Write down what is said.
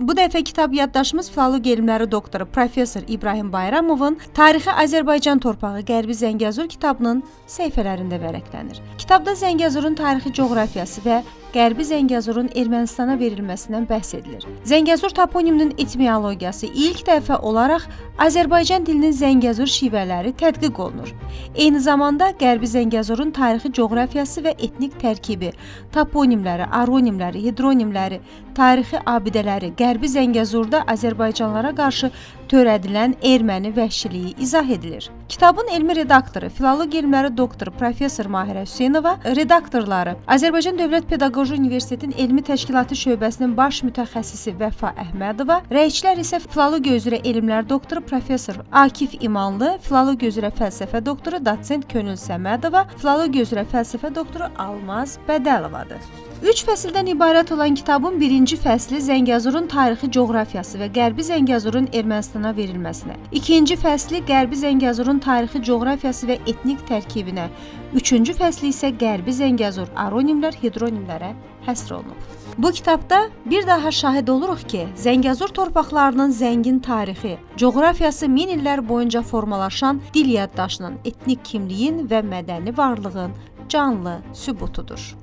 Bu dəfə kitab yaddaşımız filologiya elmləri doktoru professor İbrahim Bayramovun Tarixi Azərbaycan torpağı Qərbi Zəngəzur kitabının səhifələrində vərəqlənir. Kitabda Zəngəzurun tarixi coğrafiyası və Qərbi Zəngəzurun Ermənistana verilməsindən bəhs edilir. Zəngəzur toponiminin etimologiyası ilk dəfə olaraq Azərbaycan dilinin Zəngəzur şivələri tədqiq olunur. Eyni zamanda Qərbi Zəngəzurun tarixi coğrafiyası və etnik tərkibi, toponimləri, aronimləri, hidronimləri, tarixi abidələri Qərbi Zəngəzurda Azərbaycanlılara qarşı törədilən erməni vəhşiliyi izah edilir. Kitabın elmi redaktoru, filologiya elmləri doktoru professor Mahirə Hüseynova, redaktorları Azərbaycan Dövlət Pedaqoji Universitetinin Elmi Təşkilatı şöbəsinin baş mütəxəssisi Vəfa Əhmədova, rəisçilər isə filologiya üzrə elmlər doktoru professor Akif İmanlı, filologiya üzrə fəlsəfə doktoru doçent Könül Səmədova, filologiya üzrə fəlsəfə doktoru Almaz Bədəlovadır. 3 fəsildən ibarət olan kitabın birinci fəsli Zəngəzurun tarixi coğrafiyası və Qərbi Zəngəzurun Ermənistana verilməsinə, ikinci fəsli Qərbi Zəngəzurun tarixi coğrafiyası və etnik tərkibinə, üçüncü fəsli isə Qərbi Zəngəzur aronimlər, hidronimlərə həsr olunub. Bu kitabda bir daha şahid oluruq ki, Zəngəzur torpaqlarının zəngin tarixi, coğrafiyası min illər boyunca formalaşan dil yaddaşının, etnik kimliyin və mədəni varlığın canlı sübutudur.